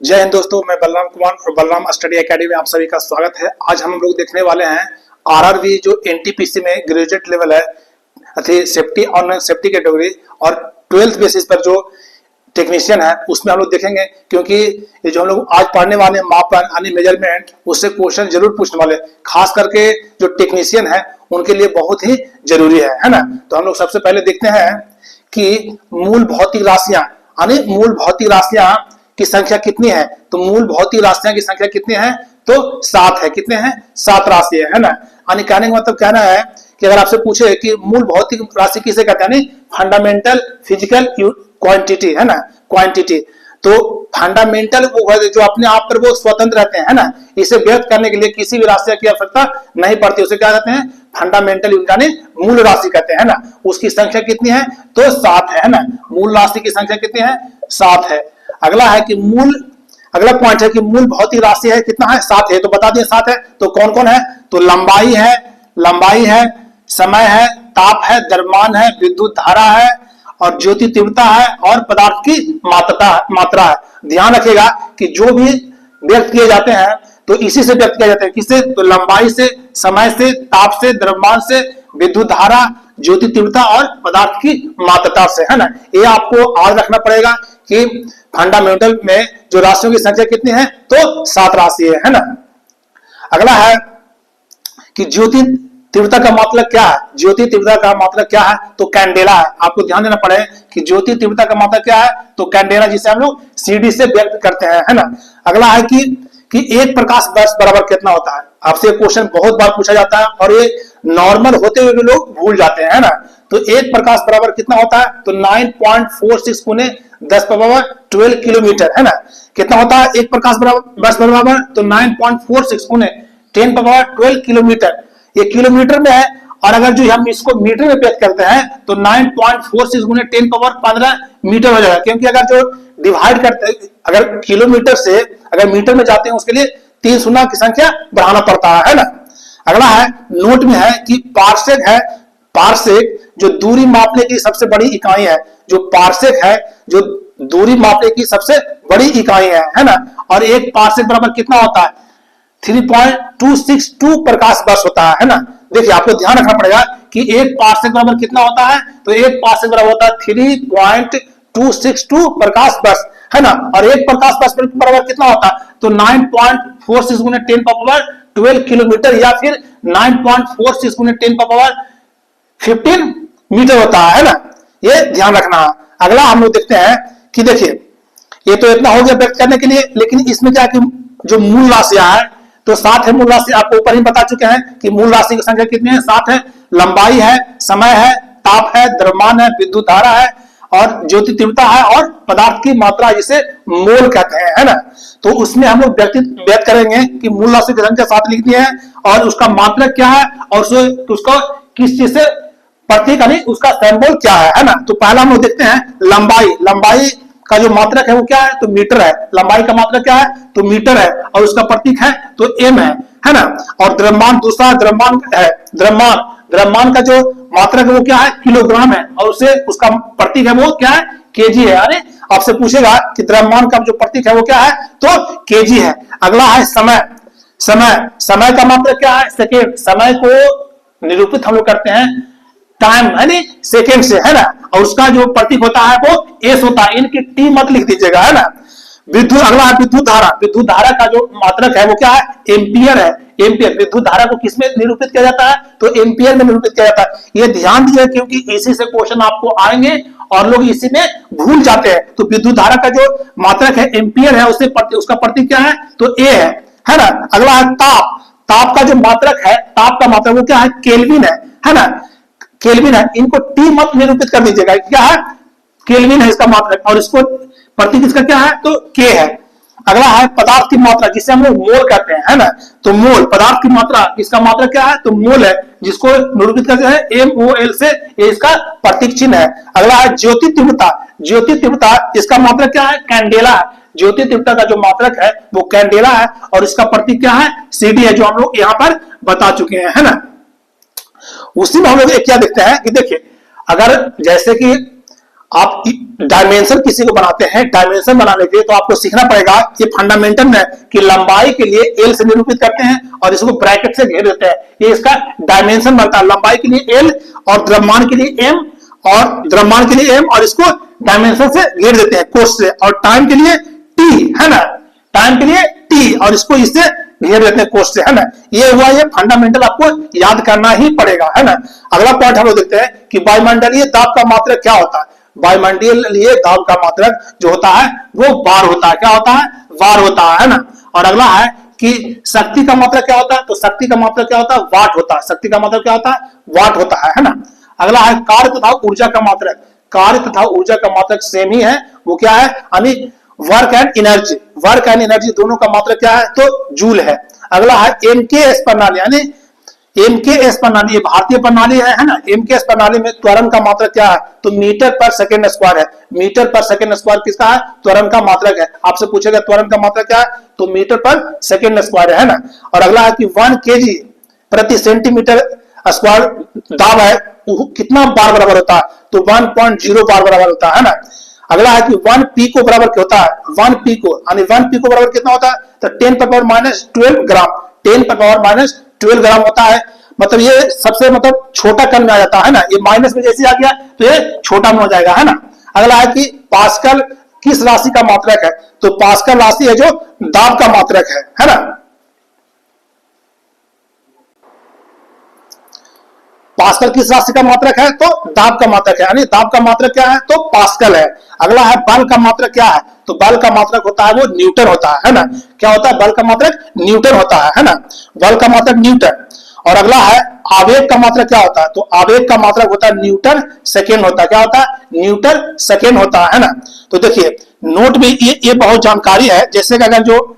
जय हिंद दोस्तों, मैं बलराम कुमार और बलराम स्टडी एकेडमी में आप सभी का स्वागत है। आज हम लोग देखने वाले हैं आरआरबी जो एनटीपीसी में ग्रेजुएट लेवल है सेफ्टी और सेफ्टी कैटेगरी और 12th बेसिस पर जो टेक्नीशियन है उसमें हम लोग देखेंगे, क्योंकि ये जो हम लोग आज पढ़ने वाले मापन यानी मेजरमेंट उससे क्वेश्चन जरूर पूछने वाले, खास करके जो टेक्नीशियन है उनके लिए बहुत ही जरूरी है ना। तो हम लोग सबसे पहले देखते हैं कि मूल भौतिक राशियां यानी मूल भौतिक राशियां की संख्या कितनी है। तो मूल भौतिक राशियां की संख्या कितनी है? तो 7 है। कितने हैं? 7 राशि है ना। यानी कहने का मतलब कहना है कि अगर आपसे पूछे कि मूल भौतिक राशि किसे कहते हैं, यानी फंडामेंटल फिजिकल क्वांटिटी है ना, क्वांटिटी। तो फंडामेंटल वो जो अपने आप पर वो स्वतंत्र रहते हैं ना, इसे व्यक्त करने के लिए किसी भी राशि की आवश्यकता नहीं पड़ती, उसे क्या कहते हैं? फंडामेंटल यानी मूल राशि कहते हैं ना। उसकी संख्या कितनी है? तो 7 है ना। मूल राशि की संख्या कितनी है? 7 है। अगला पॉइंट है कि मूल भौतिक राशि है कितना है? 7 है। तो बता दिए 7 है। तो कौन कौन है? तो लंबाई है, समय है, ताप है, द्रव्यमान है, विद्युत धारा है और ज्योति तीव्रता है और पदार्थ की मात्रा है। ध्यान रखिएगा कि जो भी व्यक्त किए जाते हैं तो इसी से व्यक्त किए जाते हैं। किससे? तो लंबाई से, समय से, ताप से, द्रव्यमान से, विद्युत धारा, ज्योति तीव्रता और पदार्थ की मात्रा से, है ना। ये आपको याद रखना पड़ेगा कि फंडामेंटल में जो राशियों की संख्या कितनी है? तो 7 राशि है ना। अगला है कि ज्योति तीव्रता का मतलब क्या है? ज्योति तीव्रता का मतलब क्या है? तो कैंडेला है। आपको ध्यान देना पड़ेगा कि ज्योति तीव्रता का मतलब क्या है? तो कैंडेला, जिसे हम लोग सीडी से व्यक्त करते हैं, है ना। अगला है कि एक प्रकाश वर्ष बराबर कितना होता है? आपसे क्वेश्चन बहुत बार पूछा जाता है और ये नॉर्मल होते हुए भी लोग भूल जाते हैं, है ना। तो एक प्रकाश बराबर कितना होता है? तो 9.46 गुने 10⁻12 किलोमीटर, है ना। कितना होता है एक प्रकाश वर्ष बराबर? तो 9.46 गुने 10⁻12 किलोमीटर। ये किलोमीटर में है और अगर जो हम इसको मीटर में व्यक्त करते हैं तो 9.46 गुने 10⁻15 मीटर हो जाएगा। क्योंकि अगर जो डिवाइड करते हैं, अगर किलोमीटर से अगर मीटर में जाते हैं उसके लिए 3 शून्य की संख्या बढ़ाना पड़ता है ना। अगला है नोट में है कि पार्सेक है। पार्सेक जो दूरी मापने की सबसे बड़ी इकाई है, जो पार्सेक है जो दूरी मापने की सबसे बड़ी इकाई है ना। और एक पार्सेक बराबर कितना होता है? 3.262 प्रकाश वर्ष होता है ना। देखिए आपको ध्यान रखना पड़ेगा कि एक पार्सेक बराबर कितना होता है? तो एक पार्सेक बराबर होता है 3.262 प्रकाश वर्ष, है ना। और एक प्रकाश वर्ष बराबर कितना होता है? तो 9.46 गुने 10⁻12 किलोमीटर या फिर 9.46 गुने 10⁻15 मीटर होता है ना। ये ध्यान रखना। अगला हम लोग देखते हैं कि देखिए ये तो इतना हो गया व्यक्त करने के लिए, लेकिन इसमें क्या कि जो मूल राशियां है तो 7 है मूल राशि। आपको ऊपर ही बता चुके हैं कि मूल राशि की संख्या कितनी है? 7 है। लंबाई है, समय है, ताप है, द्रव्यमान है, विद्युत धारा है और ज्योति तीव्रता है और पदार्थ की मात्रा, जिसे मोल कहते हैं, है ना। तो उसमें हम लोग व्यक्त करेंगे कि मूल राशि की संख्या 7 लिखनी है और उसका मात्रक क्या है और उसको किस चीज से प्रतीक यानी उसका सिंबल क्या है ना। तो पहला हम लोग देखते हैं लंबाई का जो मात्रक है वो क्या है? तो मीटर है। लंबाई का मात्रक क्या है? तो मीटर है और उसका प्रतीक है तो एम है ना। और द्रव्यमान, दूसरा द्रव्यमान है। द्रव्यमान का जो मात्रक है वो क्या है? किलोग्राम है और उसे उसका प्रतीक है वो क्या है? केजी है। अरे आपसे पूछेगा कि द्रव्यमान का जो प्रतीक है वो क्या है? तो केजी है। अगला है समय का मात्रक क्या है? सेकेंड। समय को निरूपित हम लोग करते हैं टाइम यानी सेकेंड से, है ना। और उसका जो प्रतीक होता है वो एस होता है। इनकी टी मत लिख दीजिएगा, है ना। अगला है विद्युत धारा। विद्युत धारा का जो मात्रक है वो क्या है? एम्पियर है। एम्पियर। विद्युत धारा को किसमें निरूपित किया जाता है? तो एम्पियर में निरूपित किया जाता है। ये ध्यान दीजिए क्योंकि इसी से क्वेश्चन आपको आएंगे और लोग इसी में भूल जाते हैं। तो विद्युत धारा का जो मात्रक है एम्पियर है, उसका प्रतीक क्या है? तो ए है ना। अगला है ताप का जो मात्रक है, ताप का मात्रक वो क्या है? केल्विन है ना। केल्विन है। इनको टी मत निरूपित कर दीजिएगा। क्या है? केल्विन है इसका मात्रक और इसको प्रतीक इसका क्या है? तो के है। अगला है पदार्थ की मात्रा, जिसे हम लोग मोल कहते हैं, है ना। तो मोल पदार्थ की मात्रा, इसका मात्रक क्या है? तो मोल है, जिसको निरूपित करते हैं MOL से। ये इसका प्रतीक चिन्ह है। अगला है ज्योति तीव्रता। ज्योति तीव्रता इसका मात्रक क्या है? कैंडेला है। ज्योति तीव्रता का जो मात्रक है वो कैंडेला है और इसका प्रतीक क्या है? CD है, जो हम लोग यहाँ पर बता चुके हैं, है ना। उसी में हम लोग क्या देखते हैं कि देखिए अगर जैसे कि आप डायमेंशन किसी को बनाते हैं, डायमेंशन बनाने के लिए तो आपको सीखना पड़ेगा ये फंडामेंटल में कि लंबाई के लिए एल से निरूपित करते हैं और इसको ब्रैकेट से घेर देते हैं, ये इसका डायमेंशन बनता है। लंबाई के लिए एल और द्रव्यमान के लिए एम और इसको डायमेंशन से घेर देते हैं कोष से, और टाइम के लिए टी है ना, टाइम के लिए टी और इसको इससे घेर देते हैं कोष से, है ना। ये हुआ, ये फंडामेंटल आपको याद करना ही पड़ेगा, है ना। अगला पॉइंट हम लोग देखते हैं कि वायुमंडलीय दाब का मात्रक क्या होता है। वायुमंडलीय दाब का मात्रक जो होता है वो बार होता है। क्या होता है? बार होता है ना। और अगला है कि शक्ति का मात्रक क्या होता है, तो शक्ति का मात्रक क्या होता है? वाट होता है। शक्ति का मात्रक क्या होता है? वाट होता है ना। अगला है कार्य तथा ऊर्जा का मात्रक। कार्य तथा ऊर्जा का मात्रक सेम ही है, वो क्या है? यानी work and energy, work and energy दोनों का मात्रक क्या है? तो जूल है। अगला है एमकेएस प्रणाली, यानी एमकेएस प्रणाली, ये भारतीय प्रणाली है ना। एमकेएस प्रणाली में त्वरण का मात्रक क्या है? तो मीटर पर सेकंड स्क्वायर है। मीटर पर सेकंड स्क्वायर किसका है? त्वरण का मात्रक है। आपसे पूछेगा त्वरण का मात्रक क्या है, तो मीटर पर सेकंड स्क्वायर है ना। और अगला है कि 1 kg प्रति सेंटीमीटर स्क्वायर दाब है, कितना बार बराबर होता है? तो 1.0 बार बराबर होता है ना। अगला है कि 1 पिको बराबर क्या होता है? 1 पिको यानी 1 पिको बराबर कितना होता है? तो 10⁻⁻12 ग्राम, 10⁻⁻12 ग्राम होता है। मतलब ये सबसे मतलब छोटा कण में आ जाता है ना, ये माइनस में जैसे आ गया तो ये छोटा में हो जाएगा, है ना। अगला है कि पास्कल किस राशि का मात्रक है? तो पास्कल राशि है जो दाब का मात्रक है ना। पास्कल किस राशि का मात्रक है? तो दाब का मात्रक है, यानी दाब का मात्रक क्या है? तो पास्कल है। अगला है बल का मात्रक क्या है? तो बल का मात्रक होता है वो न्यूटन होता है ना। क्या होता है? बल का मात्रक न्यूटन होता है ना। बल का मात्रक न्यूटन। और अगला है आवेग का मात्रक क्या होता है? तो आवेग का मात्रक होता है न्यूटन सेकेंड होता है। क्या होता है? न्यूटन सेकेंड होता है ना। तो देखिए नोट में ये बहुत जानकारी है, जैसे कि अगर जो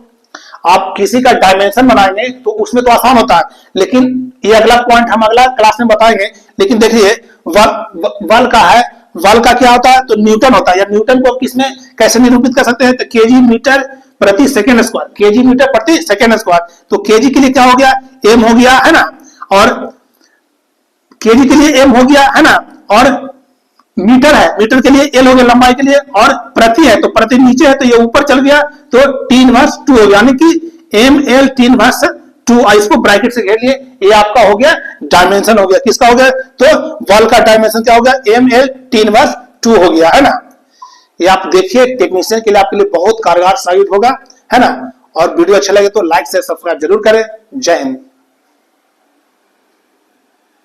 आप किसी का डायमेंशन बनाएंगे तो उसमें तो आसान होता है, लेकिन ये अगला पॉइंट हम अगला क्लास में बताएंगे। लेकिन देखिए बल का है, बल का क्या होता है? तो न्यूटन होता है। या न्यूटन को किसमें कैसे निरूपित कर सकते हैं? तो केजी मीटर प्रति सेकेंड स्क्वायर, केजी मीटर प्रति सेकेंड स्क्वायर। तो केजी के लिए क्या हो गया? एम हो गया, है ना। और केजी के लिए एम हो गया, है ना। और मीटर है, मीटर के लिए एल हो गया लंबाई के लिए, और प्रति है तो प्रति नीचे है तो ये ऊपर चल गया तो 10⁻²हो गया, यानी कि एम एल 10⁻²। इसको ब्रैकेट से घेर लिए, ये आपका हो गया डायमेंशन हो गया। किसका हो गया? तो बल का डायमेंशन क्या हो गया? एम एल 10⁻² हो गया, है ना। ये आप देखिए टेक्नीशियन के लिए आपके लिए बहुत कारगर साबित होगा, है ना। और वीडियो अच्छा लगे तो लाइक से सब्सक्राइब जरूर करें। जय हिंद।